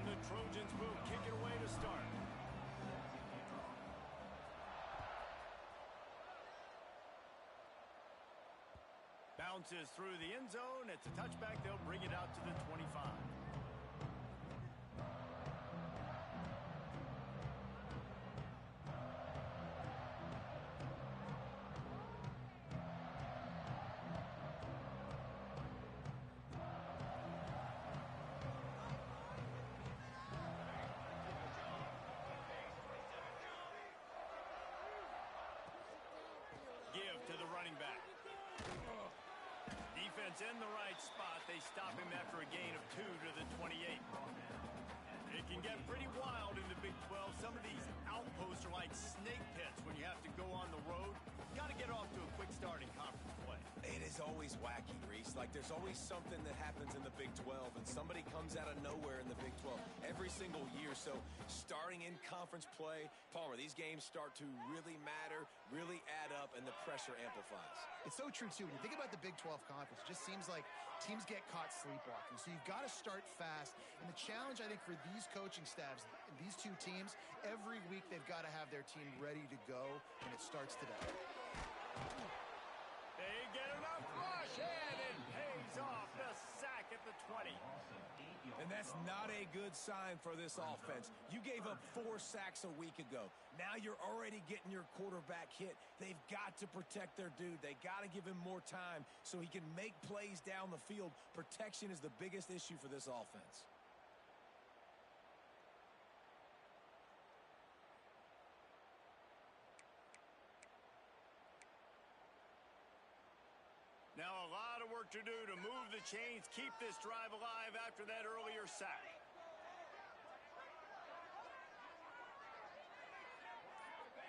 And the Trojans will kick it away to start. Bounces through the end zone. It's a touchback. They'll bring it out to the 25. Give to the running back. Defense in the right spot. They stop him after a gain of 2 to the 28. It can get pretty wild in the Big 12. Some of these outposts are like snake pits when you have to go on the road. Got to get off to a quick start in conference play. It is always wacky, Reese. Like, there's always something that happens in the Big 12, and somebody comes out of nowhere in the Big 12 every single year. So, starting in conference play, Palmer, these games start to really matter, really add up, and the pressure amplifies. It's so true, too. When you think about the Big 12 Conference, it just seems like teams get caught sleepwalking. So, you've got to start fast. And the challenge, I think, for these coaching staffs, these two teams, every week they've got to have their team ready to go, and it starts today. They get enough rush, and it pays off. The sack at the 20. And that's not a good sign for this offense. You gave up 4 sacks a week ago. Now you're already getting your quarterback hit. They've got to protect their dude. They got to give him more time so he can make plays down the field. Protection is the biggest issue for this offense. Now a lot of work to do to move the chains, keep this drive alive after that earlier sack.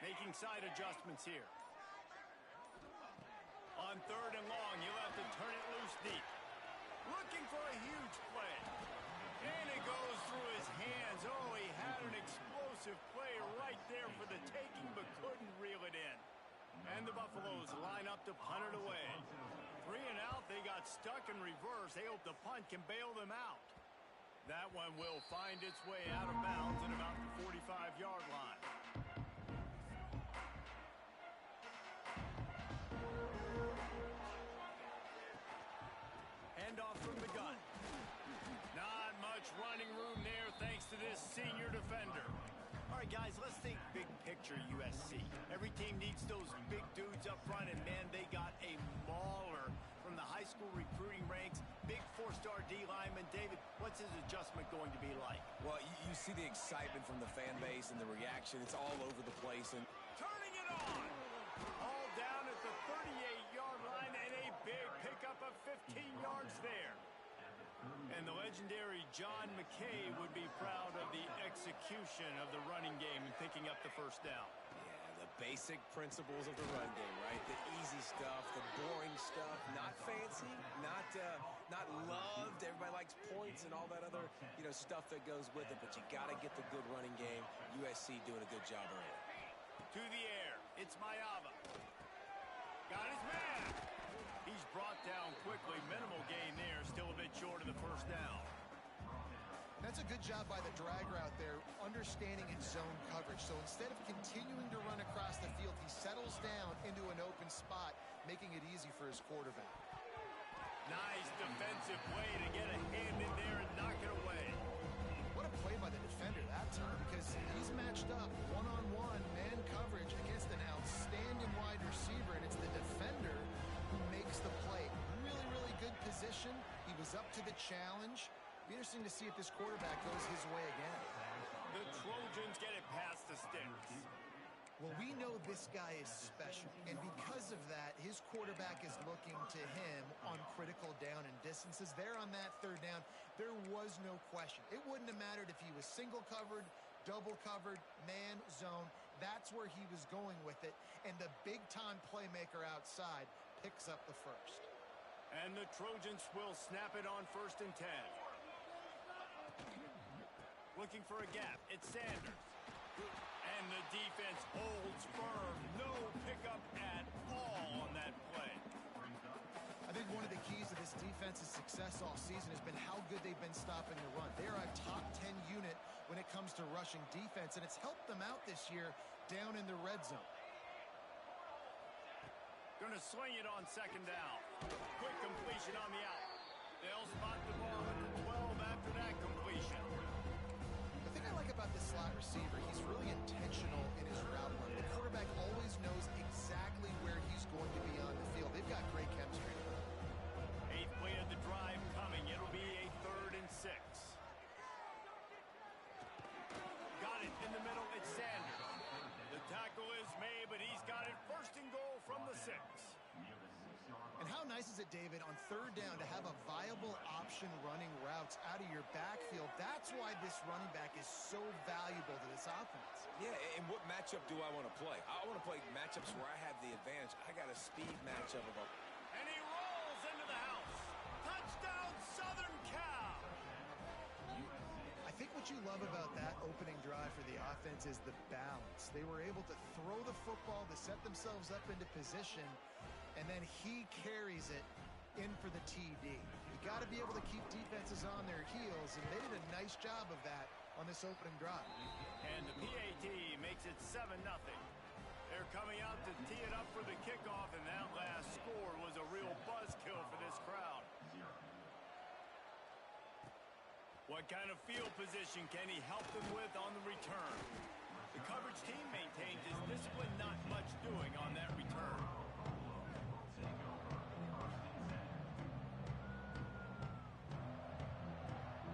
Making side adjustments here. On 3rd and long, you'll have to turn it loose deep. Looking for a huge play. And it goes through his hands. Oh, he had an explosive play right there for the taking, but couldn't reel it in. And the Buffaloes line up to punt it away. 3 and out, they got stuck in reverse. They hope the punt can bail them out. That one will find its way out of bounds at about the 45-yard line. Handoff from the gun. Not much running room there thanks to this senior defender. All right, guys, let's think big picture USC. Every team needs those big dudes up front, and, man, they got a mauler from the high school recruiting ranks. Big 4-star D lineman. David, what's his adjustment going to be like? Well, you see the excitement from the fan base and the reaction. It's all over the place. And turning it on! All down at the 38-yard line, and a big pickup of 15 yards there. And the legendary John McKay would be proud of the execution of the running game and picking up the first down. Yeah, the basic principles of the run game, right? The easy stuff, the boring stuff, not fancy, not loved. Everybody likes points and all that other, stuff that goes with it. But you got to get the good running game. USC doing a good job early. To the air, it's Mayava. Got his man. He's brought down quickly. Minimal gain there. Still a bit short of the first down. That's a good job by the drag route there, understanding its zone coverage. So instead of continuing to run across the field, he settles down into an open spot, making it easy for his quarterback. Nice defensive play to get a hand in there and knock it away. What a play by the defender that time, because he's matched up one-on-one man coverage against an outstanding wide receiver, and it's the defender who makes the play. Really, really good position. He was up to the challenge. Be interesting to see if this quarterback goes his way again. The Trojans get it past the sticks. Well, we know this guy is special, and because of that, his quarterback is looking to him on critical down and distances. There on that 3rd down, there was no question. It wouldn't have mattered if he was single covered, double covered, man, zone. That's where he was going with it, and the big-time playmaker outside picks up the first. And the Trojans will snap it on 1st and 10. Looking for a gap, it's Sanders. And the defense holds firm. No pickup at all on that play. I think one of the keys to this defense's success all season has been how good they've been stopping the run. They're a top 10 unit when it comes to rushing defense, and it's helped them out this year down in the red zone. Going to swing it on second down. Quick completion on the out. They'll spot the ball at the 12 after that completion. The thing I like about this slot receiver, he's really intentional in his route run. The quarterback always knows exactly where he's going to be on the field. They've got great chemistry. 8th play of the drive coming. It'll be a 3rd and 6. Got it in the middle. It's Sanders. The tackle is made, but he's got it 1st and goal from the 6. And how nice is it, David, on 3rd down to have a viable option running routes out of your backfield? That's why this running back is so valuable to this offense. Yeah, and what matchup do I want to play? I want to play matchups where I have the advantage. I got a speed matchup of a... And he rolls into the house. Touchdown, Southern Cal. I think what you love about that opening drive for the offense is the balance. They were able to throw the football to set themselves up into position, and then he carries it in for the TD. You got to be able to keep defenses on their heels, and they did a nice job of that on this opening drive. And the PAT makes it 7-0. They're coming out to tee it up for the kickoff, and that last score was a real buzzkill for this crowd. What kind of field position can he help them with on the return? The coverage team maintains his discipline, not much doing on that return.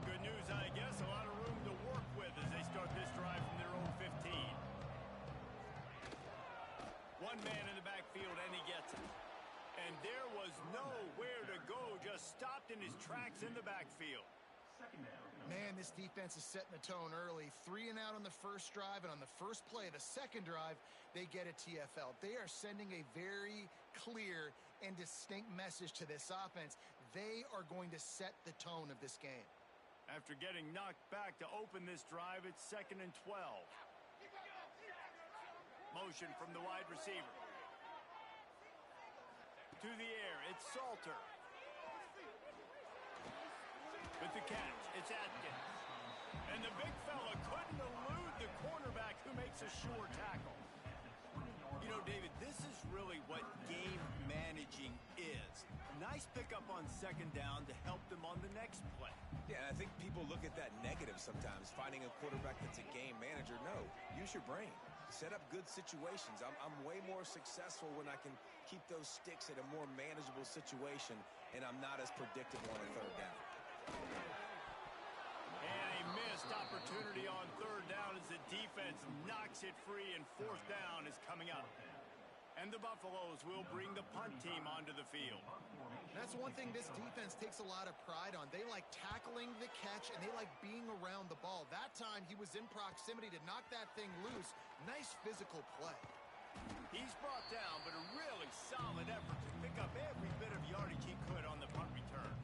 Good news, I guess. A lot of room to work with as they start this drive from their own 15. One man in the backfield, and he gets it. And there was nowhere to go, just stopped in his tracks in the backfield. Man, this defense is setting the tone early. 3 and out on the first drive, and on the first play of the second drive, they get a TFL. They are sending a very clear and distinct message to this offense. They are going to set the tone of this game. After getting knocked back to open this drive, it's 2nd and 12. Motion from the wide receiver. To the air, it's Salter. With the catch, it's Atkins. And the big fella couldn't elude the cornerback who makes a sure tackle. You know, David, this is really what game managing is. Nice pickup on second down to help them on the next play. Yeah, and I think people look at that negative sometimes, finding a quarterback that's a game manager. No, use your brain. Set up good situations. I'm way more successful when I can keep those sticks at a more manageable situation, and I'm not as predictable on a 3rd down. And a missed opportunity on 3rd down as the defense knocks it free, and 4th down is coming up. And the Buffaloes will bring the punt team onto the field. That's one thing this defense takes a lot of pride on. They like tackling the catch, and they like being around the ball. That time, he was in proximity to knock that thing loose. Nice physical play. He's brought down, but a really solid effort to pick up every bit of yardage he could on the punt return.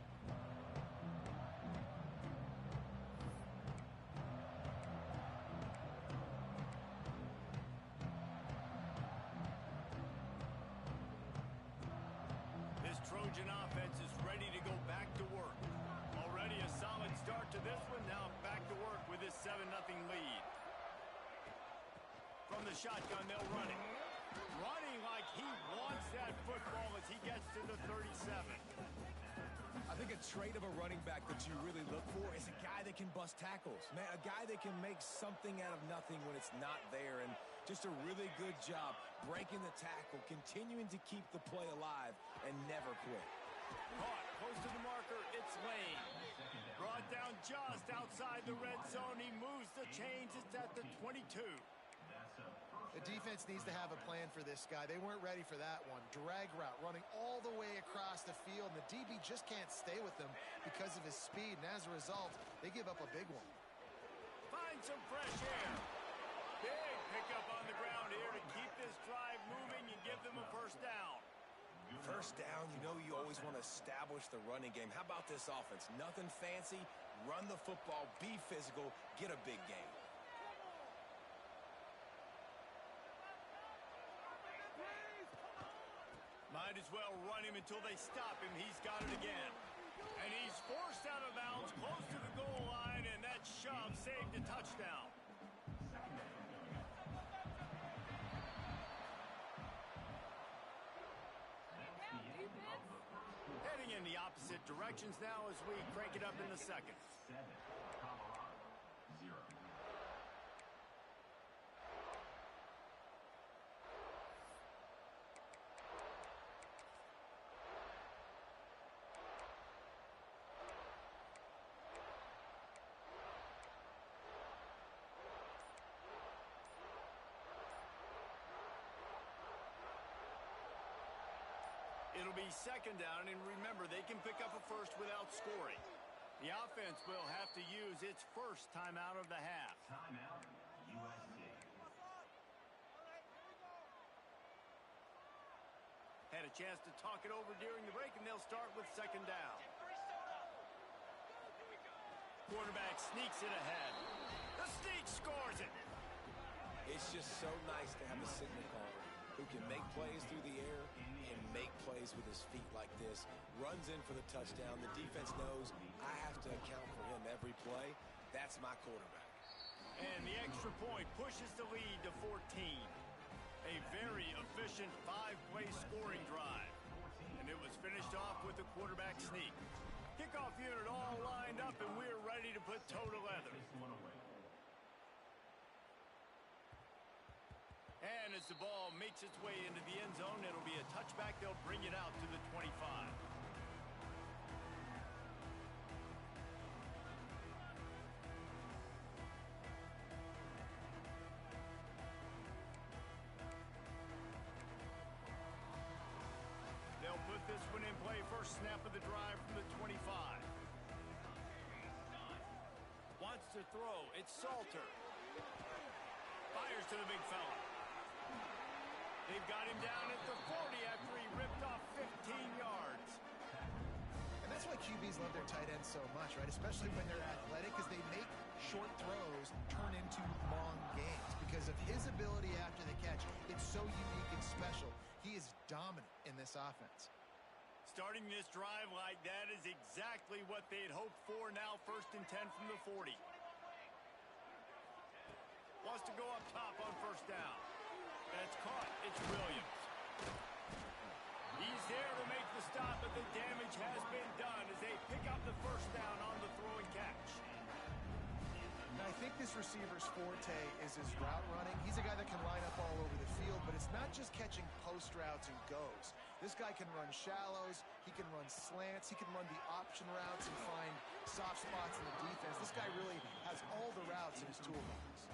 Trojan offense is ready to go back to work. Already a solid start to this one. Now back to work with this 7-0 lead. From the shotgun, they'll run it. Running like he wants that football as he gets to the 37. I think a trait of a running back that you really look for is a guy that can bust tackles. Man, a guy that can make something out of nothing when it's not there. And just a really good job breaking the tackle, continuing to keep the play alive, and never quit. Caught close to the marker, it's Lane. Brought down just outside the red zone. He moves the chains. It's at the 22. The defense needs to have a plan for this guy. They weren't ready for that one. Drag route running all the way across the field, and the DB just can't stay with them because of his speed, and as a result, they give up a big one. Find some fresh air. Big pickup on the ground here to keep this drive moving and give them a 1st down. 1st down, you know you always want to establish the running game. How about this offense? Nothing fancy. Run the football, be physical, get a big game. Might as well run him until they stop him. He's got it again. And he's forced out of bounds, close to the goal line, and that shove saved a touchdown. Heading in the opposite directions now as we crank it up in the second. 7, Colorado, 0. It'll be second down, and remember, they can pick up a first without scoring. The offense will have to use its first timeout of the half. Timeout, USC. Had a chance to talk it over during the break, and they'll start with second down. Quarterback sneaks it ahead. The sneak scores it. It's just so nice to have a signal caller who can make plays through the air and make plays with his feet like this. Runs in for the touchdown. The defense knows I have to account for him every play. That's my quarterback. And the extra point pushes the lead to 14. A very efficient 5-play scoring drive. And it was finished off with a quarterback sneak. Kickoff unit all lined up, and we're ready to put toe to leather. And as the ball makes its way into the end zone, it'll be a touchback. They'll bring it out to the 25. They'll put this one in play. First snap of the drive from the 25. Wants to throw. It's Salter. Fires to the big fella. They've got him down at the 40 after he ripped off 15 yards. And that's why QBs love their tight ends so much, right? Especially when they're athletic, because they make short throws turn into long gains. Because of his ability after the catch, it's so unique and special. He is dominant in this offense. Starting this drive like that is exactly what they'd hoped for. Now 1st and 10 from the 40. Wants to go up top on first down. That's caught. It's Williams. He's there to make the stop, but the damage has been done as they pick up the first down on the throw and catch. Now, I think this receiver's forte is his route running. He's a guy that can line up all over the field, but it's not just catching post routes and goes. This guy can run shallows. He can run slants. He can run the option routes and find soft spots in the defense. This guy really has all the routes in his toolbox.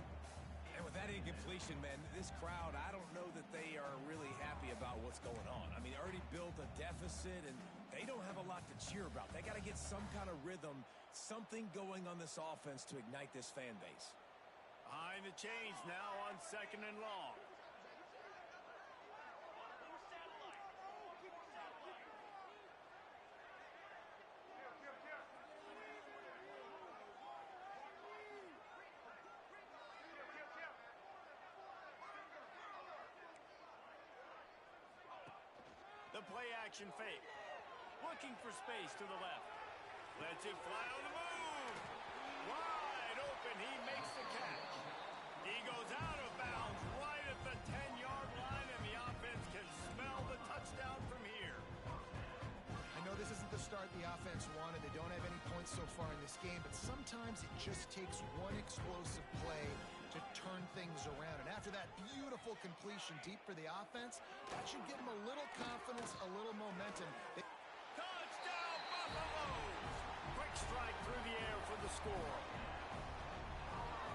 And with that incompletion, man, this crowd, I don't know that they are really happy about what's going on. I mean, they already built a deficit, and they don't have a lot to cheer about. They got to get some kind of rhythm, something going on this offense to ignite this fan base. Behind the chains now on second and long. The play-action fake. Looking for space to the left. Lets it fly on the move. Wide open. He makes the catch. He goes out of bounds right at the 10-yard line, and the offense can smell the touchdown from here. I know this isn't the start the offense wanted. They don't have any points so far in this game, but sometimes it just takes one explosive play to turn things around. And after that beautiful completion deep for the offense, that should give them a little confidence, a little momentum. Touchdown, Buffaloes! Quick strike through the air for the score.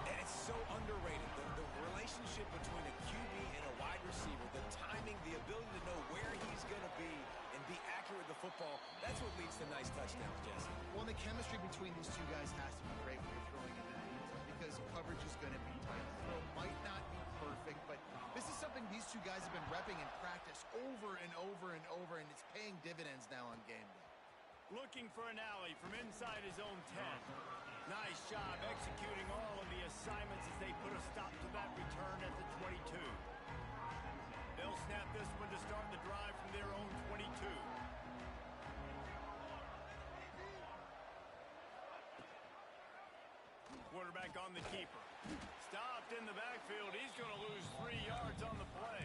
And it's so underrated. The relationship between a QB and a wide receiver, the timing, the ability to know where he's going to be and be accurate with the football, that's what leads to nice touchdowns, Jesse. Well, the chemistry between these two guys has to be great when you're throwing into the end zone because coverage is going to be tight. The throw might not be perfect, but this is something these two guys have been repping in practice over and over and over, and it's paying dividends now on game day. Looking for an alley from inside his own 10. Nice job executing all of the assignments as they put a stop to that return at the 22. They'll snap this one to start the drive from their own 22. quarterback on the keeper. Stopped in the backfield. He's going to lose 3 yards on the play.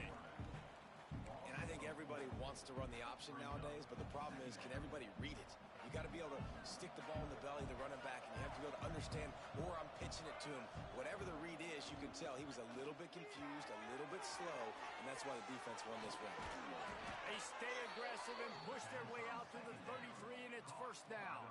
And I think everybody wants to run the option nowadays, but the problem is, can everybody read it? You got to be able to stick the ball in the belly of the running back, and you have to be able to understand where I'm pitching it to him. Whatever the read is, you can tell he was a little bit confused, a little bit slow, and that's why the defense won this round. They stay aggressive and push their way out to the 33, and it's first down.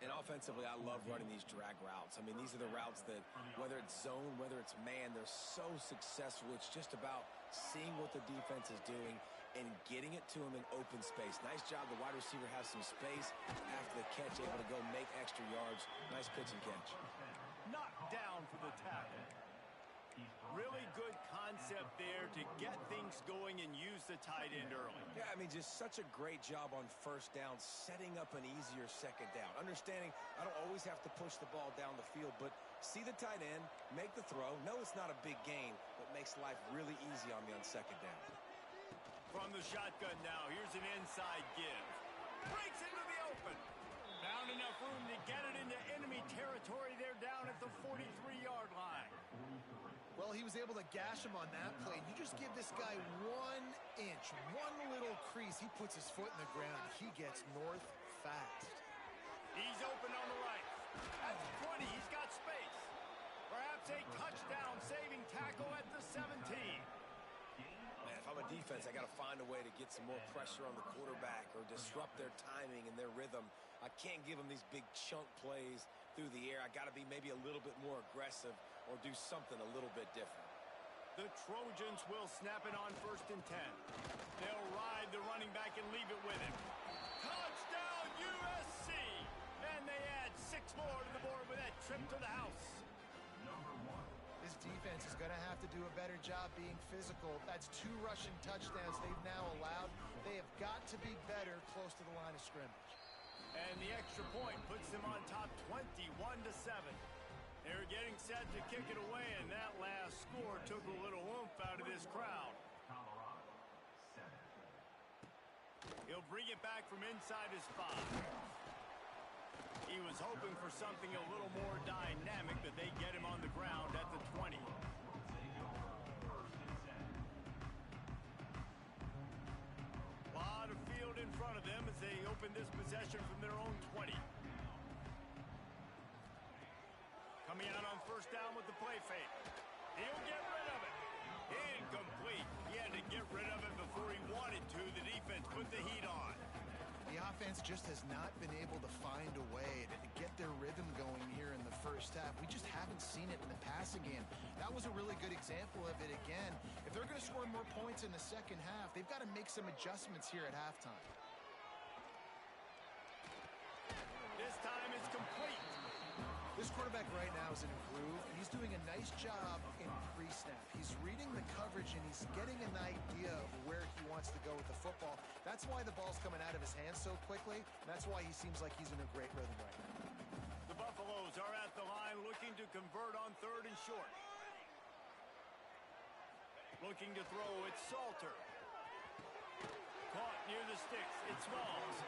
And offensively, I love running these drag routes. I mean, these are the routes that, whether it's zone, whether it's man, they're so successful. It's just about seeing what the defense is doing and getting it to him in open space. Nice job. The wide receiver has some space after the catch, able to go make extra yards. Nice pitch and catch. Knocked down for the tackle. Really good concept there to get things going and use the tight end early. Yeah, I mean, just such a great job on first down, setting up an easier second down. Understanding I don't always have to push the ball down the field, but see the tight end, make the throw. No, it's not a big gain, but makes life really easy on me on second down. From the shotgun now, here's an inside give. Breaks into the open. Found enough room to get it into enemy territory. They're down at the 43-yard line. Well, he was able to gash him on that play. You just give this guy 1 inch, one little crease. He puts his foot in the ground. He gets north fast. He's open on the right. At the 20, he's got space. Perhaps a touchdown-saving tackle at the 17. Man, if I'm a defense, I got to find a way to get some more pressure on the quarterback or disrupt their timing and their rhythm. I can't give them these big chunk plays through the air. I got to be maybe a little bit more aggressive or do something a little bit different. The Trojans will snap it on 1st and 10. They'll ride the running back and leave it with him. Touchdown, USC! And they add 6 more to the board with that trip to the house. This defense is going to have to do a better job being physical. That's 2 rushing touchdowns they've now allowed. They have got to be better close to the line of scrimmage. And the extra point puts them on top 21-7. They're getting set to kick it away, and that last score took a little oomph out of this crowd. He'll bring it back from inside his 5. He was hoping for something a little more dynamic, but they get him on the ground at the 20. Lot of field in front of them as they open this possession from their own 20. Coming out on 1st down with the play fake. He'll get rid of it. Incomplete. He had to get rid of it before he wanted to. The defense put the heat on. The offense just has not been able to find a way to get their rhythm going here in the first half. We just haven't seen it in the passing game. That was a really good example of it again. If they're going to score more points in the second half, they've got to make some adjustments here at halftime. This time it's complete. This quarterback right now is in a groove, and he's doing a nice job in pre-snap. He's reading the coverage, and he's getting an idea of where he wants to go with the football. That's why the ball's coming out of his hands so quickly, and that's why he seems like he's in a great rhythm right now. The Buffaloes are at the line looking to convert on 3rd and short. Looking to throw, it's Salter. Caught near the sticks, it's Smalls.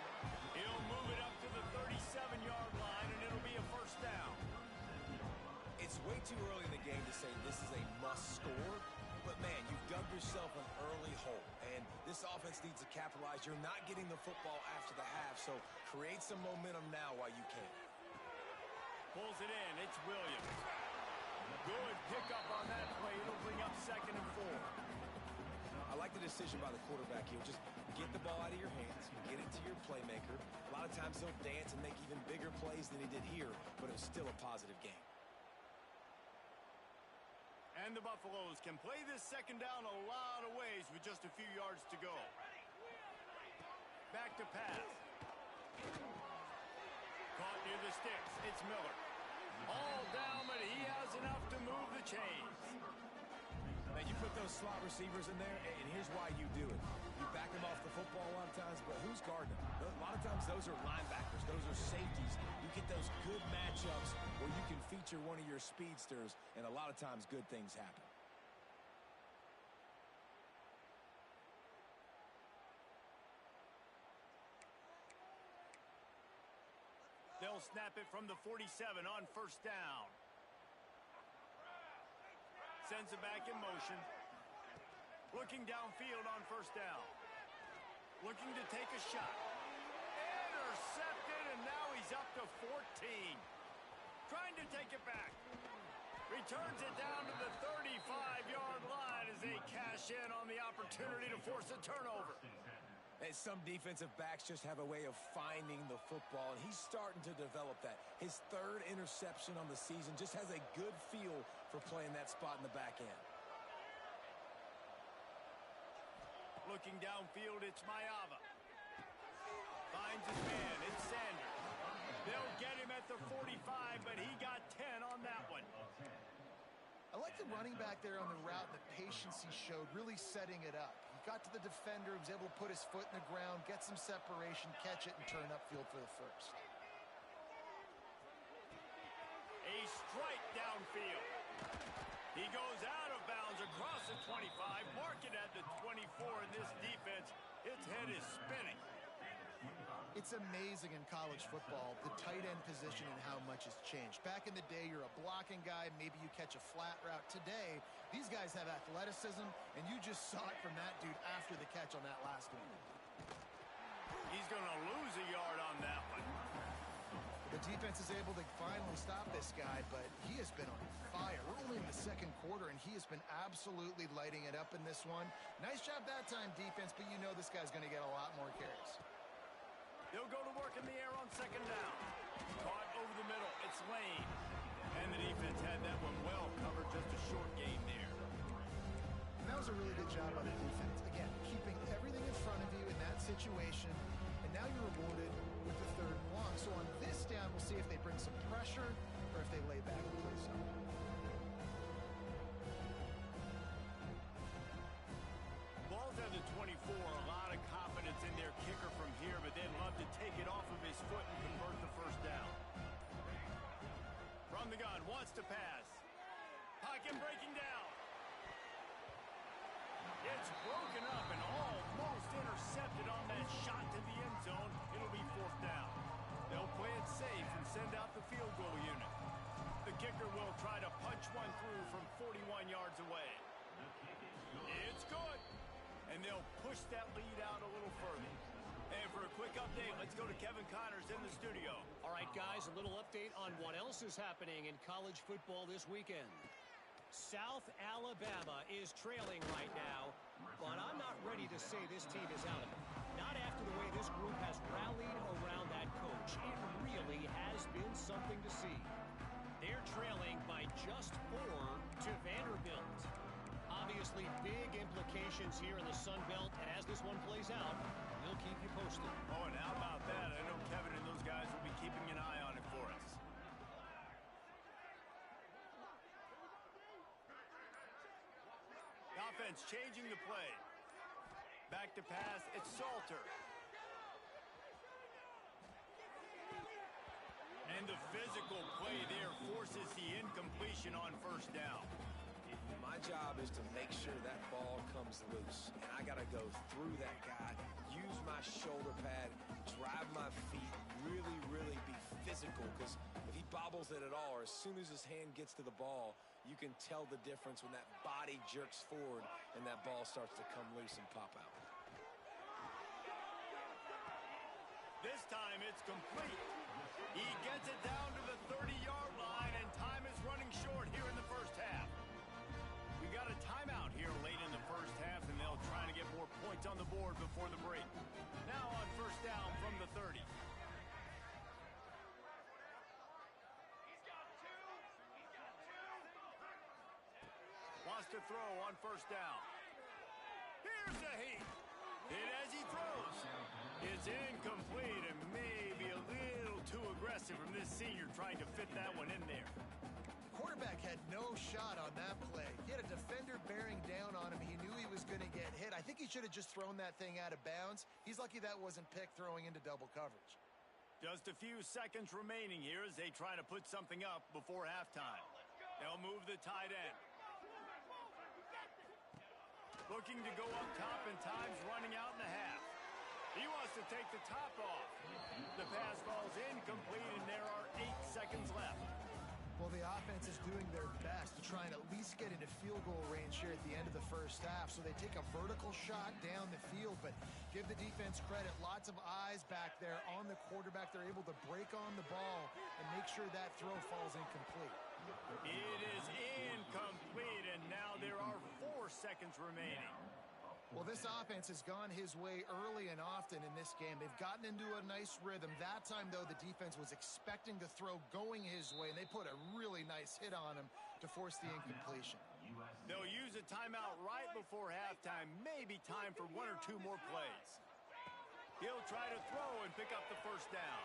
He'll move it up to the 37-yard line, and it'll be a 1st down. It's way too early in the game to say this is a must score, but man, you've dug yourself an early hole, and this offense needs to capitalize. You're not getting the football after the half, so create some momentum now while you can. Pulls it in, it's Williams. Good pickup on that play. It'll bring up 2nd and 4. I like the decision by the quarterback here. Just get the ball out of your hands, get it to your playmaker. A lot of times he'll dance and make even bigger plays than he did here, but it's still a positive game. And the Buffaloes can play this 2nd down a lot of ways with just a few yards to go. Back to pass. Caught near the sticks. It's Miller. All down, but he has enough to move the chains. Man, you put those slot receivers in there, and here's why you do it. You back them off the football a lot of times, but who's guarding them? A lot of times those are linebackers. Those are safeties. You get those good matchups where you can feature one of your speedsters, and a lot of times good things happen. They'll snap it from the 47 on first down. Sends it back in motion. Looking downfield on first down. Looking to take a shot. Intercepted, and now he's up to 14. Trying to take it back. Returns it down to the 35-yard line as they cash in on the opportunity to force a turnover. And some defensive backs just have a way of finding the football, and he's starting to develop that. His third interception on the season, just has a good feel for playing that spot in the back end. Looking downfield, it's Mayava. Finds his man, it's Sanders. They'll get him at the 45, but he got 10 on that one. I like the running back there on the route, the patience he showed, really setting it up. He got to the defender, he was able to put his foot in the ground, get some separation, catch it, and turn upfield for the first. A strike downfield. He goes out of bounds across the 25, mark it at the 24, and this defense, its head is spinning. It's amazing in college football, the tight end position and how much has changed. Back in the day, you're a blocking guy, maybe you catch a flat route. Today, these guys have athleticism, and you just saw it from that dude after the catch on that last one. He's going to lose a yard on that one. The defense is able to finally stop this guy, but he has been on fire. We're only in the second quarter, and he has been absolutely lighting it up in this one. Nice job that time, defense, but you know this guy's going to get a lot more carries. They'll go to work in the air on second down. Caught over the middle. It's Lane. And the defense had that one well covered. Just a short gain there. And that was a really good job by the defense. Again, keeping everything in front of you in that situation. And now you're rewarded with the third and long. So on this down, we'll see if they bring some pressure or if they lay back and play some. Ball's at the 24. A lot of confidence in their kicker from here, but they'd love to take it off of his foot and convert the first down. From the gun, wants to pass. Pocket breaking down. It's broken up and almost intercepted on that shot to the end zone. It'll be fourth down. They'll play it safe and send out the field goal unit. The kicker will try to punch one through from 41 yards away. It's good. And they'll push that lead out a little further. And for a quick update, let's go to Kevin Connors in the studio. All right, guys, a little update on what else is happening in college football this weekend. South Alabama is trailing right now, but I'm not ready to say this team is out of it. Not after the way this group has rallied around that coach. It really has been something to see. They're trailing by just 4 to Vanderbilt. Obviously, big implications here in the Sun Belt, and as this one plays out, we'll keep you posted. Oh, and how about that? I know Kevin and those guys will be keeping an eye on it for us. The offense changing the play. Back to pass, it's Salter. And the physical play there forces the incompletion on first down. My job is to make sure that ball comes loose. And I got to go through that guy, use my shoulder pad, drive my feet, really be physical. Because if he bobbles it at all, or as soon as his hand gets to the ball, you can tell the difference when that body jerks forward and that ball starts to come loose and pop out. This time it's complete. He gets it down to the 30-yard line, and time is running short here in the first half. We got a timeout here late in the first half, and they'll try to get more points on the board before the break. Now on first down from the 30. Wants to throw on first down. Here's the heat. Hit as he throws. It's incomplete and maybe a little too aggressive from this senior trying to fit that one in there. Quarterback had no shot on that play. He had a defender bearing down on him. He knew he was going to get hit. I think he should have just thrown that thing out of bounds. He's lucky that wasn't picked throwing into double coverage. Just a few seconds remaining here as they try to put something up before halftime. They'll move the tight end. Looking to go up top, and time's running out in the half. He wants to take the top off. The pass falls incomplete, and there are 8 seconds left. Well, the offense is doing their best to try and at least get into field goal range here at the end of the first half. So they take a vertical shot down the field, but give the defense credit. Lots of eyes back there on the quarterback. They're able to break on the ball and make sure that throw falls incomplete. It is incomplete, and now there are 4 seconds remaining. Well, this offense has gone his way early and often in this game. They've gotten into a nice rhythm. That time, though, the defense was expecting the throw going his way, and they put a really nice hit on him to force the incompletion. They'll use a timeout right before halftime. Maybe time for 1 or 2 more plays. He'll try to throw and pick up the first down.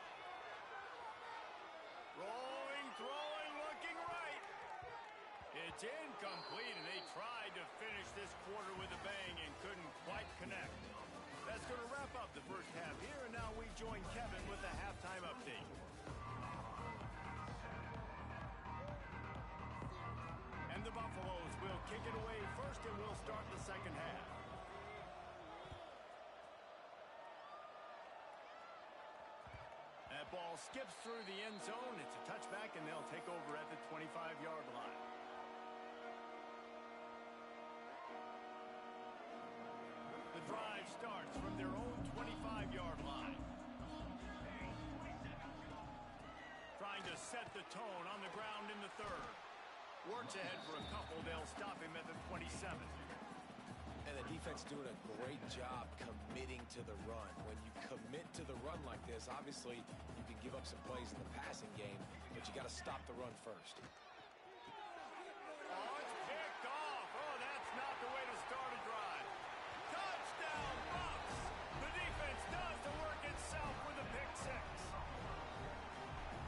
Rolling, throwing, looking right. It's incomplete, and they tried to finish this quarter with a bang and couldn't quite connect. That's going to wrap up the first half here, and now we join Kevin with the halftime update. And the Buffaloes will kick it away first, and we'll start the second half. That ball skips through the end zone. It's a touchback, and they'll take over at the 25-yard line. The drive starts from their own 25-yard line. Trying to set the tone on the ground in the third. Works ahead for a couple. They'll stop him at the 27. And the defense doing a great job committing to the run. When you commit to the run like this, obviously you can give up some plays in the passing game, but you got to stop the run first. Oh, it's picked off. Oh, that's not the way to start a drive. Touchdown, Bucks! The defense does the work itself with a pick six.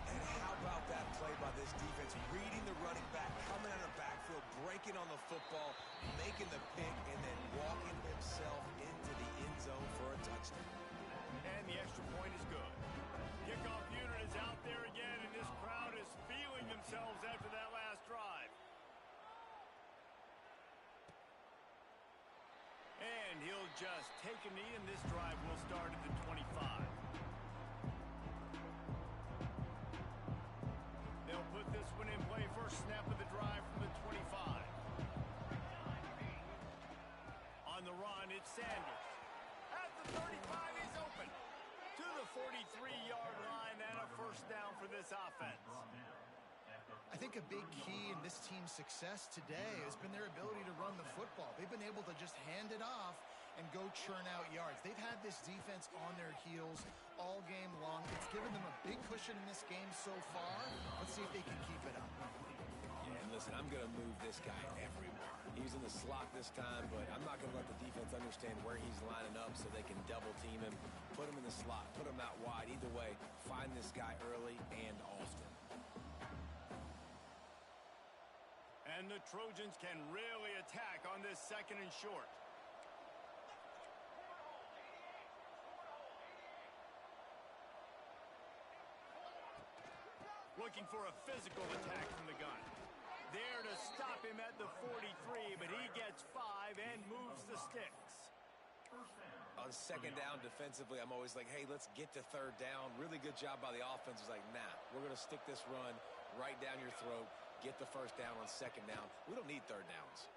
And how about that play by this defense? Reading the running back, coming out of the backfield, breaking on the football, making the pick, and then walking himself into the end zone for a touchdown. And the extra point is good. Kickoff unit is out there again, and this crowd is feeling themselves after that last drive. And he'll just take a knee, and this drive will start at the 25. They'll put this one in play. First snap of the drive from the 25. On the run, it's Sanders. At the 35, he's open. To the 43-yard line, and a first down for this offense. I think a big key in this team's success today has been their ability to run the football. They've been able to just hand it off and go churn out yards. They've had this defense on their heels all game long. It's given them a big cushion in this game so far. Let's see if they can keep it up. Yeah, and listen, I'm going to move this guy everywhere. He's in the slot this time, but I'm not going to let the defense understand where he's lining up so they can double team him, put him in the slot, put him out wide. Either way, find this guy early and often. And the Trojans can really attack on this second and short. Looking for a physical attack from the gun. There to stop him at the 43, but he gets 5 and moves the sticks. On second down defensively, I'm always like, hey, let's get to third down. Really good job by the offense. It's like, nah, we're going to stick this run right down your throat, get the first down on second down. We don't need third downs.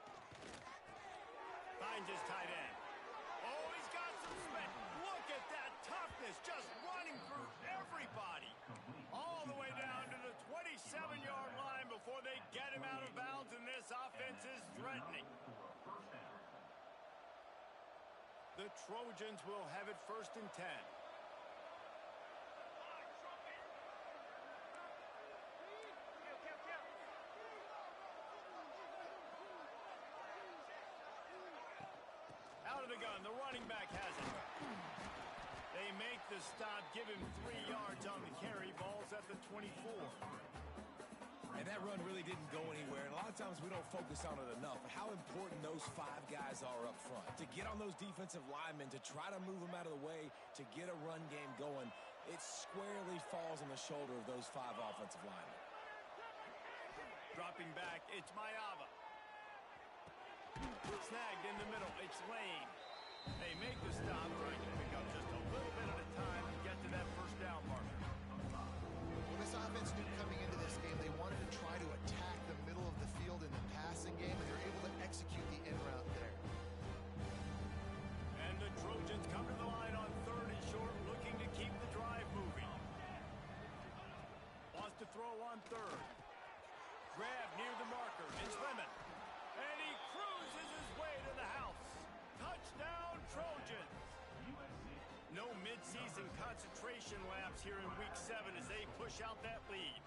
Finds his tight end. Oh, he's got some spin. Look at that toughness, just running through everybody. All the way down to the 27-yard line before they get him out of bounds, and this offense is threatening. The Trojans will have it first and 10. Out of the gun, the running back has it. They make the stop, give him 3 yards on the carry. Ball's at the 24. And that run really didn't go anywhere. And a lot of times we don't focus on it enough. But how important those 5 guys are up front. To get on those defensive linemen, to try to move them out of the way, to get a run game going, it squarely falls on the shoulder of those 5 offensive linemen. Dropping back, it's Mayava. Snagged in the middle, it's Lane. They make the stop, trying to pick up just a little bit at a time to get to that first down marker. Well, this offense knew coming into this game they wanted to try to attack the middle of the field in the passing game, and they're able to execute the in route there. And the Trojans come to the line on 3rd and short, looking to keep the drive moving. Wants to throw on 3rd. Grab near the marker. It's Lemon. And he cruises his way to the house. Touchdown, Trojans. No midseason concentration laps here in Week 7 as they push out that lead.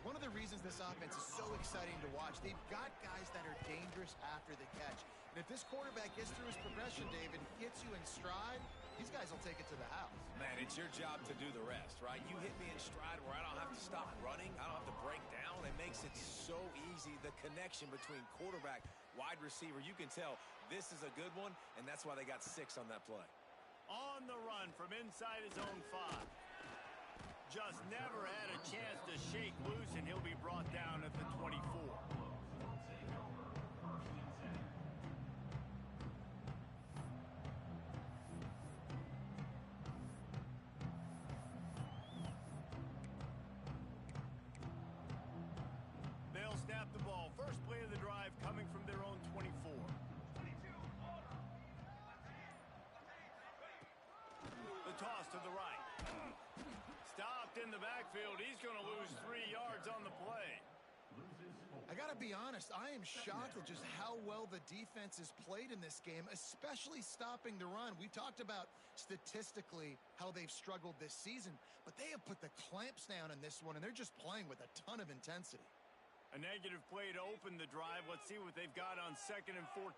One of the reasons this offense is so exciting to watch, they've got guys that are dangerous after the catch. And if this quarterback gets through his progression, David, gets you in stride, these guys will take it to the house. Man, it's your job to do the rest, right? You hit me in stride where I don't have to stop running. I don't have to break down. It makes it so easy. The connection between quarterback, wide receiver, you can tell this is a good one, and that's why they got 6 on that play. On the run from inside his own 5. Just never had a chance to shake loose, and he'll be brought down at the 24. They'll snap the ball. First play of the drive coming from their own 24. The toss to the right. Stopped in the backfield. He's going to lose 3 yards on the play. I got to be honest, I am shocked at just how well the defense has played in this game, especially stopping the run. We talked about statistically how they've struggled this season, but they have put the clamps down in this one, and they're just playing with a ton of intensity. A negative play to open the drive. Let's see what they've got on 2nd and 14.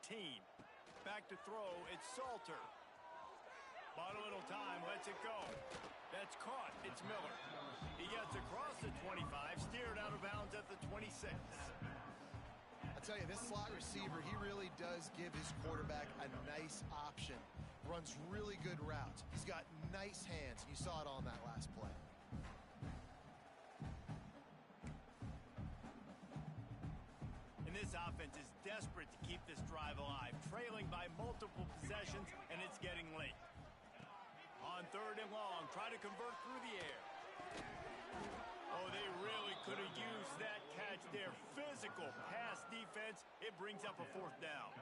Back to throw. It's Salter. Bought a little time. Lets it go. That's caught. It's Miller. He gets across the 25. Steered out of bounds at the 26. I tell you, this slot receiver, he really does give his quarterback a nice option. Runs really good routes. He's got nice hands. You saw it on that last play. This offense is desperate to keep this drive alive, trailing by multiple possessions, and it's getting late. On 3rd and long, try to convert through the air. Oh, they really could have used that catch there. Physical pass defense. It brings up a 4th down.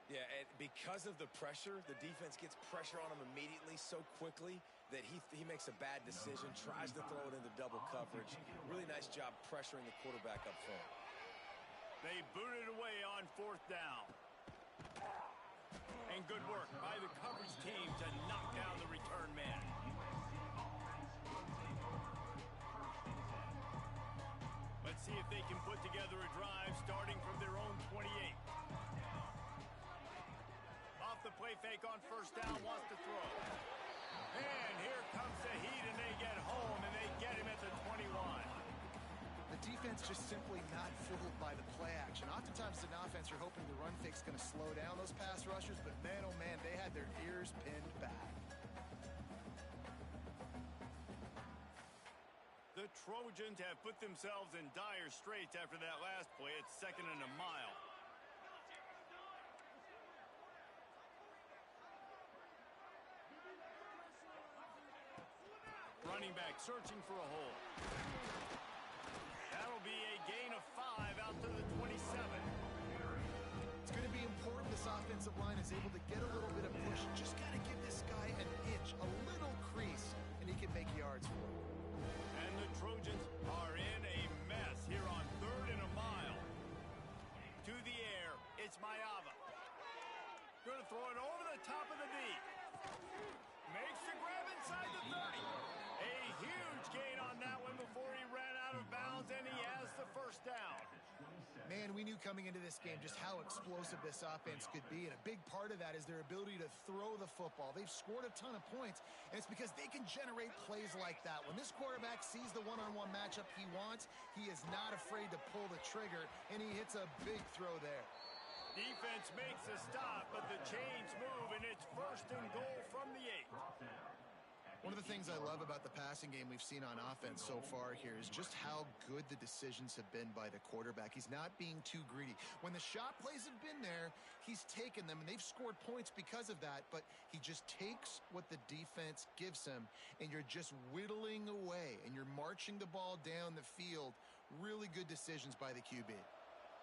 Yeah, and because of the pressure, the defense gets pressure on him immediately so quickly that he makes a bad decision, tries to throw it into double coverage. Really nice job pressuring the quarterback up front. They booted away on 4th down. And good work by the coverage team to knock down the return man. Let's see if they can put together a drive starting from their own 28. Off the play fake on 1st down, wants to throw. And here comes the heat, and they get home, and they get him at the 21. The defense just simply not fooled by the play action. Oftentimes, an offense are hoping the run fake's going to slow down those pass rushers, but man, oh man, they had their ears pinned back. The Trojans have put themselves in dire straits after that last play. It's 2nd and a mile. Running back searching for a hole. That'll be a gain of 5 out to the 27. It's going to be important this offensive line is able to get a little bit of push. Just got to give this guy an inch, a little crease, and he can make yards for it. And the Trojans are in a mess here on 3rd and a mile. To the air, it's Mayava. Going to throw it over the top of the D. Makes the grab inside the 30. A huge gain on that one before he ran out of bounds, and he has the 1st down. Man, we knew coming into this game just how explosive this offense could be, and a big part of that is their ability to throw the football. They've scored a ton of points, and it's because they can generate plays like that. When this quarterback sees the one-on-one matchup he wants, he is not afraid to pull the trigger, and he hits a big throw there. Defense makes a stop, but the chains move, and it's 1st and goal from the 8. One of the things I love about the passing game we've seen on offense so far here is just how good the decisions have been by the quarterback. He's not being too greedy. When the shot plays have been there, he's taken them, and they've scored points because of that, but he just takes what the defense gives him, and you're just whittling away, and you're marching the ball down the field. Really good decisions by the QB.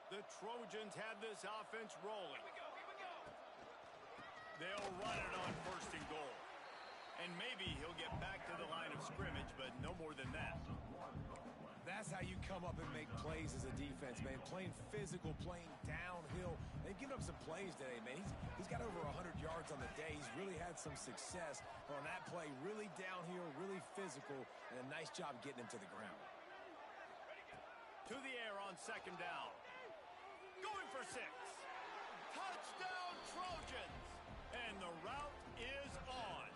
The Trojans have this offense rolling. They'll run it on 1st and goal. And maybe he'll get back to the line of scrimmage, but no more than that. That's how you come up and make plays as a defense, man. Playing physical, playing downhill. They've given up some plays today, man. He's got over 100 yards on the day. He's really had some success on that play. Really downhill, really physical, and a nice job getting him to the ground. To the air on 2nd down. Going for 6. Touchdown, Trojans! And the route is on.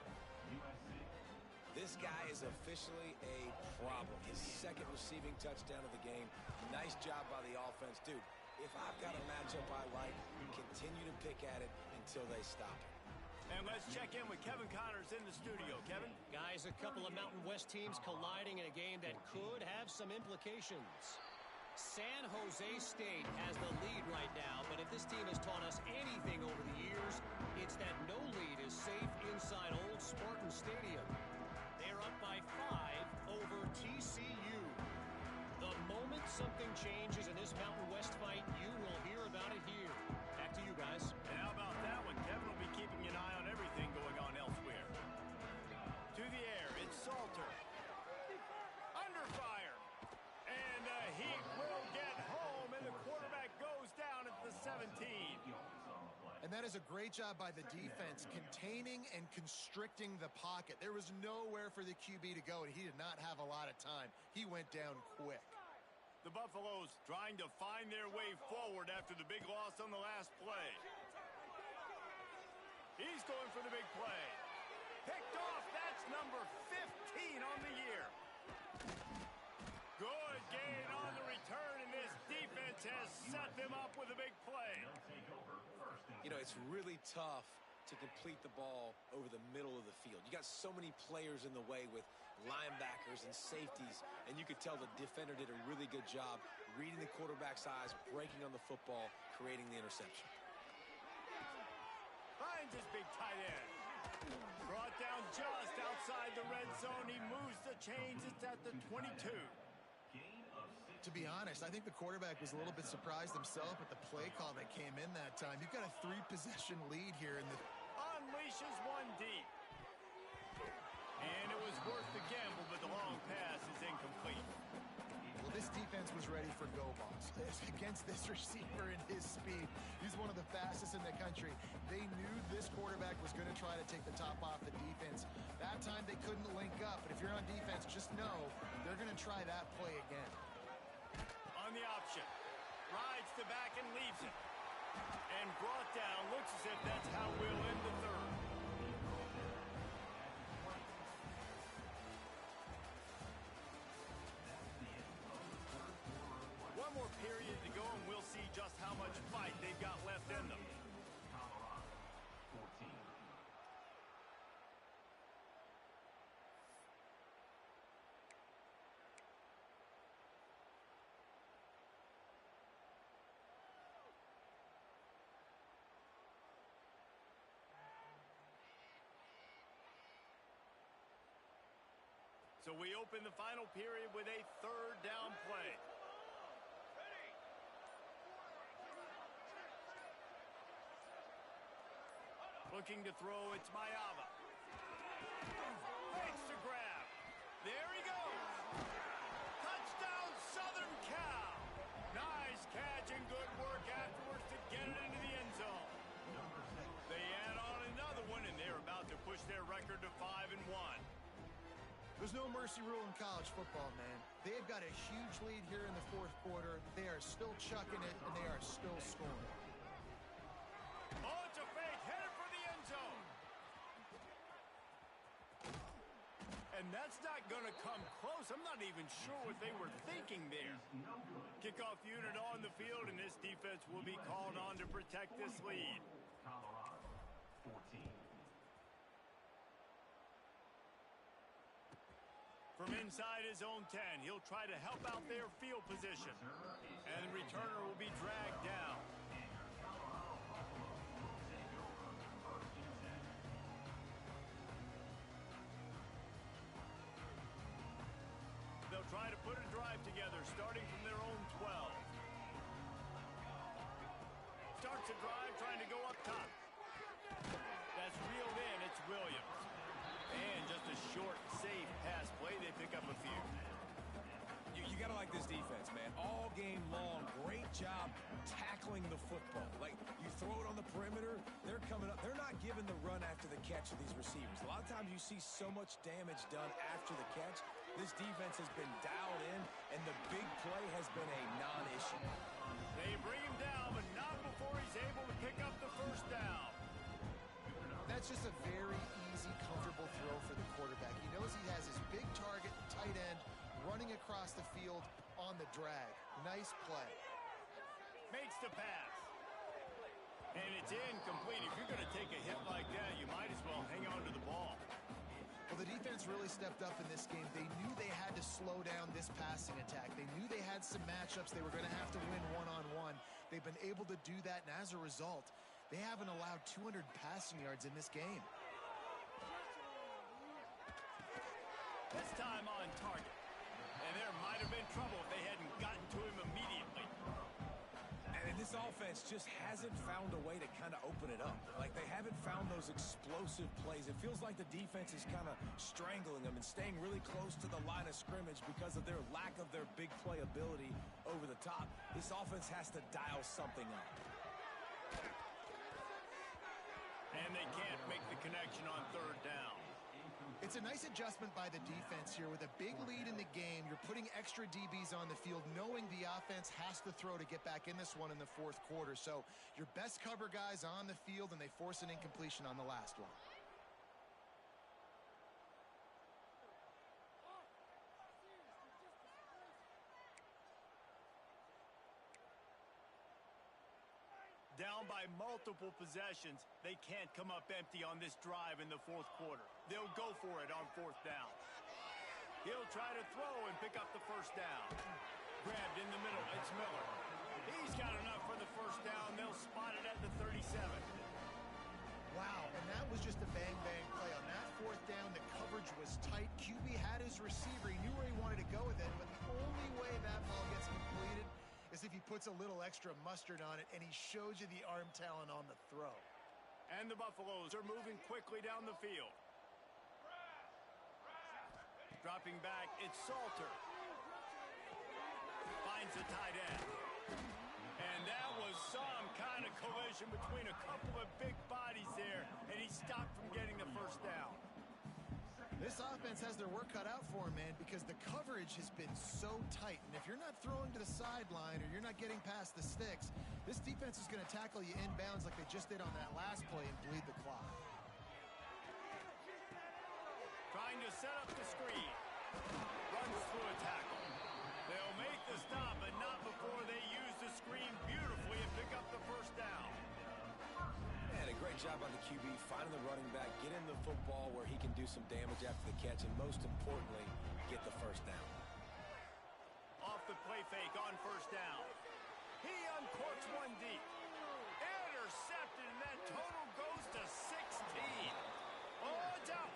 This guy is officially a problem. His 2nd receiving touchdown of the game. Nice job by the offense. Dude, if I've got a matchup I like, continue to pick at it until they stop it. And let's check in with Kevin Connors in the studio. Kevin? Guys, a couple of Mountain West teams colliding in a game that could have some implications. San Jose State has the lead right now, but if this team has taught us anything over the years, it's that no lead is safe inside Old Spartan Stadium. They're up by 5 over TCU. The moment something changes in this Mountain West fight, you will hear about it here. Back to you guys. And how about that one? Kevin will be keeping an eye on everything going on elsewhere. To the air, it's Salter. Under fire. And the Heat will get home, and the quarterback goes down at the 17. And that is a great job by the defense, containing and constricting the pocket. There was nowhere for the QB to go, and he did not have a lot of time. He went down quick. The Buffaloes trying to find their way forward after the big loss on the last play. He's going for the big play. Picked off. That's number 15 on the year. Good gain on the return, and this defense has set them up with a big play. You know, it's really tough to complete the ball over the middle of the field. You got so many players in the way with linebackers and safeties, and you could tell the defender did a really good job reading the quarterback's eyes, breaking on the football, creating the interception. Finds his big tight end. Brought down just outside the red zone. He moves the chains. It's at the 22. To be honest, I think the quarterback was a little bit surprised himself at the play call that came in that time. You've got a 3-possession lead here in the... Unleashes one deep. And it was worth the gamble, but the long pass is incomplete. Well, this defense was ready for go balls. Against this receiver and his speed, he's one of the fastest in the country. They knew this quarterback was going to try to take the top off the defense. That time they couldn't link up, but if you're on defense, just know they're going to try that play again. On the option. Rides the back and leaves it. And brought down. Looks as if that's how we'll end the 3rd. One more period to go, and we'll see just how much fight they've got left in them. So we open the final period with a 3rd down play. Looking to throw, it's Mayava. Fakes to grab. There he goes. Touchdown, Southern Cal. Nice catch and good work afterwards to get it into the end zone. They add on another one, and they're about to push their record to 5-1. There's no mercy rule in college football, man. They've got a huge lead here in the 4th quarter. They are still chucking it, and they are still scoring. Oh, it's a fake. Headed for the end zone. And that's not going to come close. I'm not even sure what they were thinking there. Kickoff unit on the field, and this defense will be called on to protect this lead. Colorado, 14. From inside his own 10, he'll try to help out their field position. And the returner will be dragged down. They'll try to put a drive together, starting from their own 12. Starts a drive, trying to go up top. That's reeled in. It's Williams. And just a short, safe pass play. They pick up a few. You got to like this defense, man. All game long, great job tackling the football. Like, you throw it on the perimeter, they're coming up. They're not giving the run after the catch to these receivers. A lot of times you see so much damage done after the catch. This defense has been dialed in, and the big play has been a non-issue. They bring him down, but not before he's able to pick up the first down. That's just a very easy, comfortable throw for the quarterback. He knows he has his big target, tight end, running across the field on the drag. Nice play. Makes the pass. And it's incomplete. If you're going to take a hit like that, you might as well hang on to the ball. Well, the defense really stepped up in this game. They knew they had to slow down this passing attack. They knew they had some matchups they were going to have to win one-on-one. They've been able to do that, and as a result, they haven't allowed 200 passing yards in this game. This time on target. And there might have been trouble if they hadn't gotten to him immediately. And this offense just hasn't found a way to kind of open it up. Like, they haven't found those explosive plays. It feels like the defense is kind of strangling them and staying really close to the line of scrimmage because of their lack of their big play ability over the top. This offense has to dial something up. And they can't make the connection on third down. It's a nice adjustment by the defense here. With a big lead in the game, you're putting extra DBs on the field, knowing the offense has to throw to get back in this one in the fourth quarter. So your best cover guys on the field, and they force an incompletion on the last one. Down by multiple possessions, they can't come up empty on this drive in the fourth quarter. They'll go for it on fourth down. He'll try to throw and pick up the first down. Grabbed in the middle, it's Miller. He's got enough for the first down. They'll spot it at the 37. Wow, and that was just a bang-bang play. On that fourth down, the coverage was tight. QB had his receiver. He knew where he wanted to go with it, but the only way that ball gets completed is if he puts a little extra mustard on it, and he shows you the arm talent on the throw. And the Buffaloes are moving quickly down the field. Dropping back, it's Salter. Finds the tight end. And that was some kind of collision between a couple of big bodies there, and he stopped from getting the first down. This offense has their work cut out for them, man, because the coverage has been so tight. And if you're not throwing to the sideline or you're not getting past the sticks, this defense is going to tackle you inbounds like they just did on that last play and bleed the clock. Trying to set up the screen. Runs through a tackle. They'll make the stop, but not before they use the screen beautifully and pick up the first down. And a great job by the QB finding the running back, getting the football where he can do some damage after the catch, and most importantly, get the first down. Off the play fake on first down. He uncorks one deep. Intercepted, and that total goes to 16. Oh, it's out.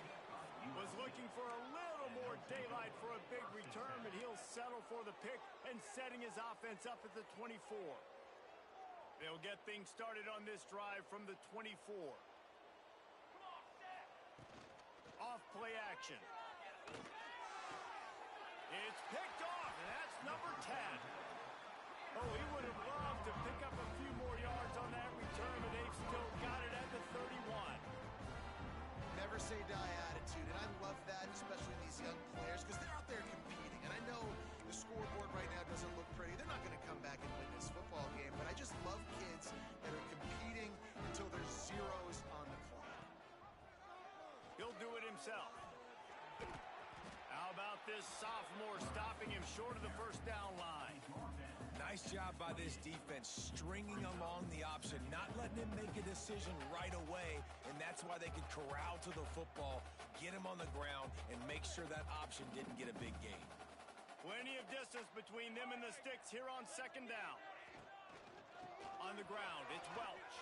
Was looking for a little more daylight for a big return, but he'll settle for the pick and setting his offense up at the 24. They'll get things started on this drive from the 24. Off play action. It's picked off, and that's number 10. Oh, he would have loved to pick up a few more yards on that return, but they've still got it at the 31. Never say die attitude, and I love that, especially these young players, because they're out there competing. And I know the scoreboard right now doesn't look pretty. They're not going to come back and win this football game, but I just love kids that are competing until there's zeros on the clock. He'll do it himself. How about this sophomore stopping him short of the first down line? Nice job by this defense, stringing along the option, not letting them make a decision right away, and that's why they could corral to the football, get him on the ground, and make sure that option didn't get a big gain. Plenty of distance between them and the sticks here on second down. On the ground, it's Welch.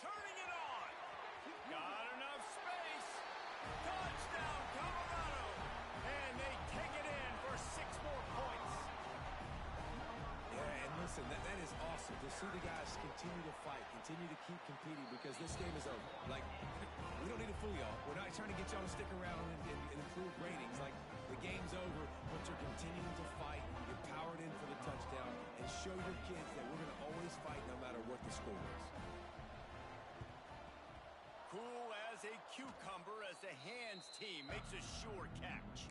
Turning it on. Got enough space. Touchdown, Colorado. And they take it in for 6 more points. Yeah, and listen, that is awesome to see the guys continue to fight, continue to keep competing, because this game is over. Like, we don't need to fool y'all. We're not trying to get y'all to stick around and improve ratings. Like, the game's over, but you're continuing to fight. You're powered in for the touchdown, and show your kids that we're going to always fight no matter what the score is. Cool as a cucumber as the hands team makes a sure catch.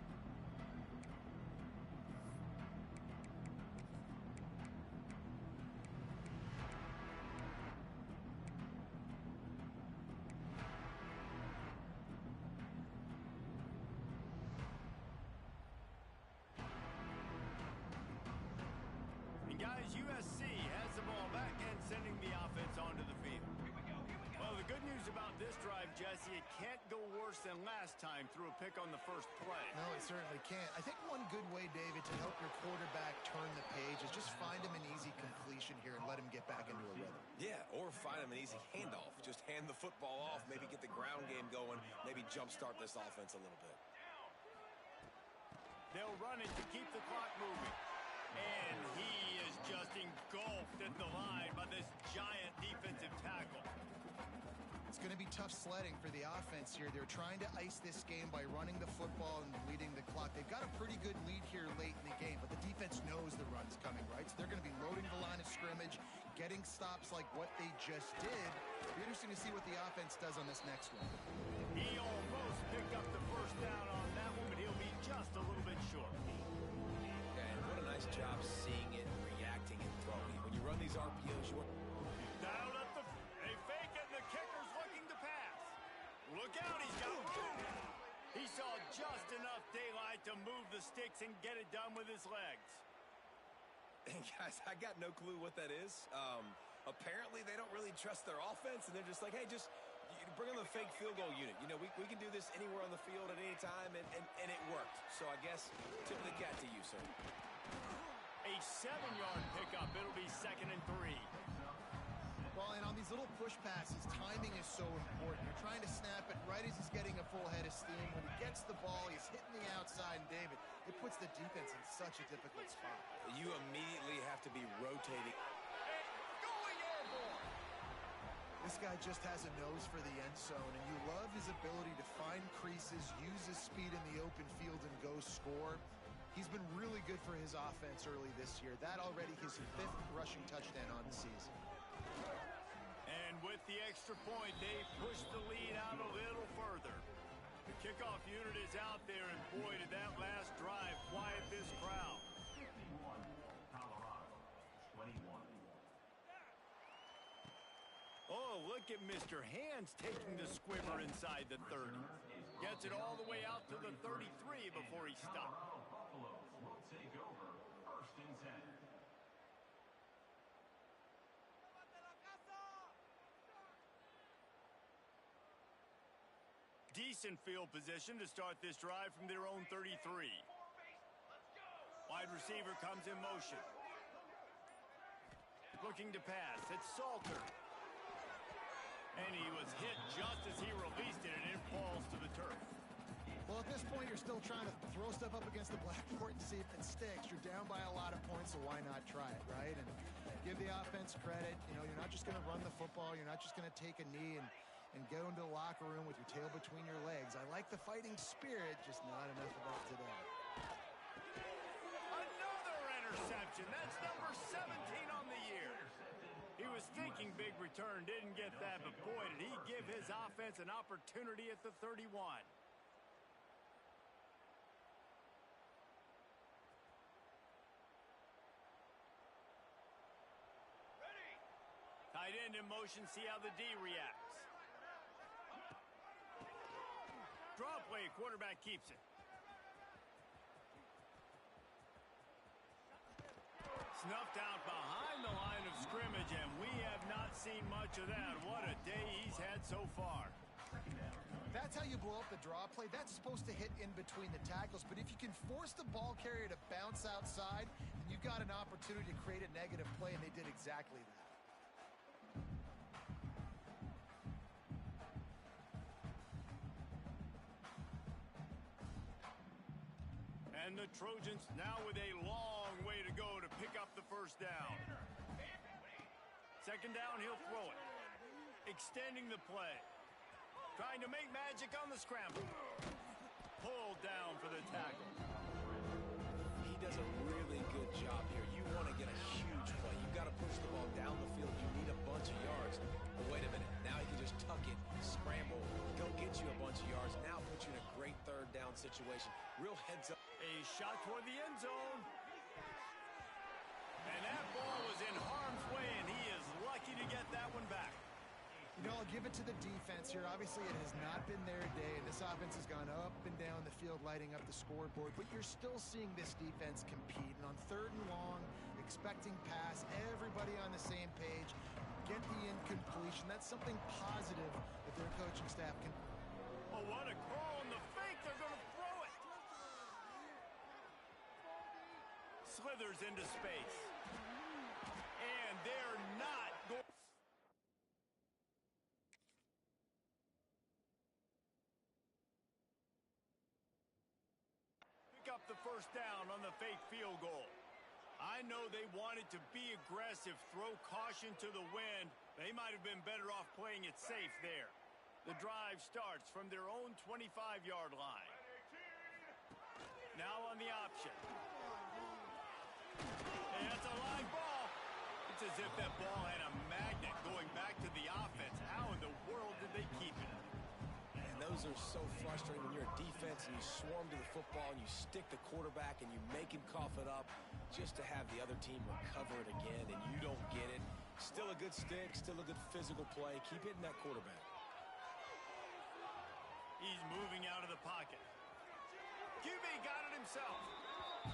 Guys, USC has the ball back and sending the offense onto the field. Well, the good news about this drive, Jesse, it can't go worse than last time through a pick on the first play. No, it certainly can't. I think one good way, David, to help your quarterback turn the page is just find him an easy completion here and let him get back into a rhythm. Yeah, or find him an easy handoff. Just hand the football off, maybe get the ground game going, maybe jumpstart this offense a little bit. They'll run it to keep the clock moving. And he is just engulfed at the line by this giant defensive tackle. It's going to be tough sledding for the offense here. They're trying to ice this game by running the football and leading the clock. They've got a pretty good lead here late in the game, but the defense knows the run's coming, right? So they're going to be loading the line of scrimmage, getting stops like what they just did. It'll be interesting to see what the offense does on this next one. He almost picked up the first down on that one, but he'll be just a little bit short. What a nice job seeing it, reacting, and throwing. When you run these RPOs, you're... Down at the... They fake it, and the kicker's looking to pass. Look out, he's got room. He saw just enough daylight to move the sticks and get it done with his legs. Guys, I got no clue what that is. Apparently, they don't really trust their offense, and they're just like, hey, just bring on the fake field goal unit. You know, we can do this anywhere on the field at any time, and it worked. So I guess tip of the cap to you, sir. A 7-yard pickup. It'll be 2nd and 3. Well, and on these little push passes, timing is so important. You're trying to snap it right as he's getting a full head of steam. When he gets the ball, he's hitting the outside, and David, it puts the defense in such a difficult spot. You immediately have to be rotating. Going airborne. This guy just has a nose for the end zone, and you love his ability to find creases, use his speed in the open field, and go score. He's been really good for his offense early this year. That already his 5th rushing touchdown on the season. And with the extra point, they push the lead out a little further. The kickoff unit is out there, and boy, did that last drive quiet this crowd. 51, Colorado, 21. Oh, look at Mr. Hands taking the squibber inside the 30. Gets it all the way out to the 33 before he stops. Buffaloes will take over 1st and 10. Decent field position to start this drive from their own 33. Wide receiver comes in motion. Looking to pass. It's Salter. And he was hit just as he released it, and it falls to the turf. Well, at this point, you're still trying to throw stuff up against the blackboard and see if it sticks. You're down by a lot of points, so why not try it, right? And give the offense credit. You know, you're not just going to run the football. You're not just going to take a knee and go into the locker room with your tail between your legs. I like the fighting spirit, just not enough of that today. Another interception. That's number 17 on the year. He was thinking big return, didn't get that, but boy, did he give his offense an opportunity at the 31. Tight end in motion, see how the D reacts. Draw play, quarterback keeps it. Snuffed out behind the line of scrimmage, and we have not seen much much of that. What a day he's had so far. That's how you blow up the draw play. That's supposed to hit in between the tackles, but if you can force the ball carrier to bounce outside, then you've got an opportunity to create a negative play, and they did exactly that. And the Trojans now with a long way to go to pick up the first down. Second down, he'll throw it. Extending the play. Trying to make magic on the scramble. Pulled down for the tackle. He does a really good job here. You want to get a huge play. You've got to push the ball down the field. You need a bunch of yards. But wait a minute. Now he can just tuck it, scramble, go get you a bunch of yards. Now put you in a great third down situation. Real heads up. A shot toward the end zone. And that ball was in harm's way, and he is lucky to get that one back. You know, I'll give it to the defense here. Obviously, it has not been their day, and this offense has gone up and down the field, lighting up the scoreboard, but you're still seeing this defense compete. And on third and long, expecting pass, everybody on the same page, get the incompletion. That's something positive that their coaching staff can. Oh, what a call on the fake. They're going to throw it. Slithers into space. And they're not going. Pick up the first down on the fake field goal. I know they wanted to be aggressive, throw caution to the wind. They might have been better off playing it safe there. The drive starts from their own 25-yard line. Now on the option. And that's a line ball. It's as if that ball had a magnet going back to the offense. How in the world did they keep it? And those are so frustrating when you're a defense and you swarm to the football and you stick the quarterback and you make him cough it up just to have the other team recover it again and you don't get it. Still a good stick, still a good physical play. Keep hitting that quarterback. He's moving out of the pocket. QB got it himself.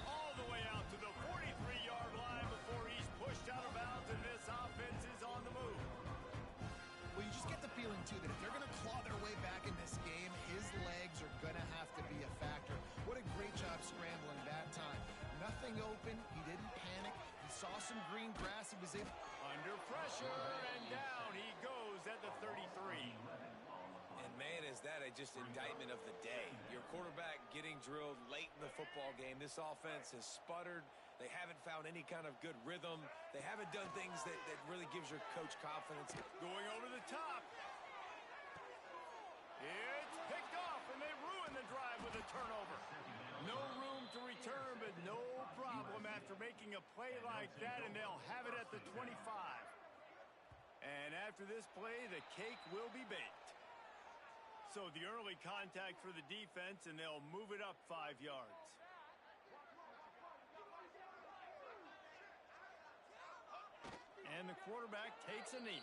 All the way out to the 43-yard line before he's pushed out of bounds, and this offense is on the move. Well, you just get the feeling, too, that if they're going to claw their way back in this game, his legs are going to have to be a factor. What a great job scrambling that time. Nothing open. He didn't panic. He saw some green grass. He was able. Under pressure, and down he goes at the 33. And man, is that just indictment of the day. Your quarterback getting drilled late in the football game. This offense has sputtered. They haven't found any kind of good rhythm. They haven't done things that really gives your coach confidence. Going over the top. It's picked off, and they ruin the drive with a turnover. No room to return, but no problem after making a play like that, and they'll have it at the 25. And after this play, the cake will be baked. So the early contact for the defense, and they'll move it up 5 yards. And the quarterback takes a knee.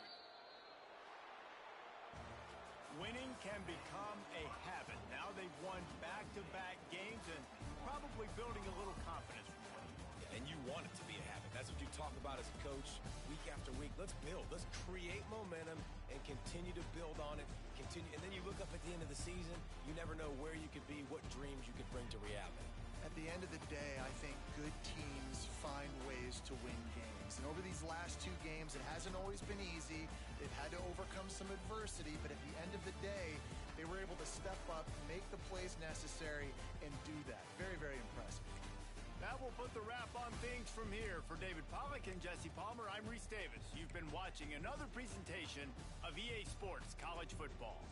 Winning can become a habit. Now they've won back-to-back games and probably building a little confidence from one. And you want it to be a habit. That's what you talk about as a coach week after week. Let's build. Let's create momentum and continue to build on it. Continue, and then you look up at the end of the season, you never know where you could be, what dreams you could bring to reality. At the end of the day, I think good teams find ways to win games. And over these last 2 games, it hasn't always been easy. They've had to overcome some adversity, but at the end of the day, they were able to step up, make the plays necessary, and do that. Very, very impressive. That will put the wrap on things from here. For David Pollack and Jesse Palmer, I'm Reese Davis. You've been watching another presentation of EA Sports College Football.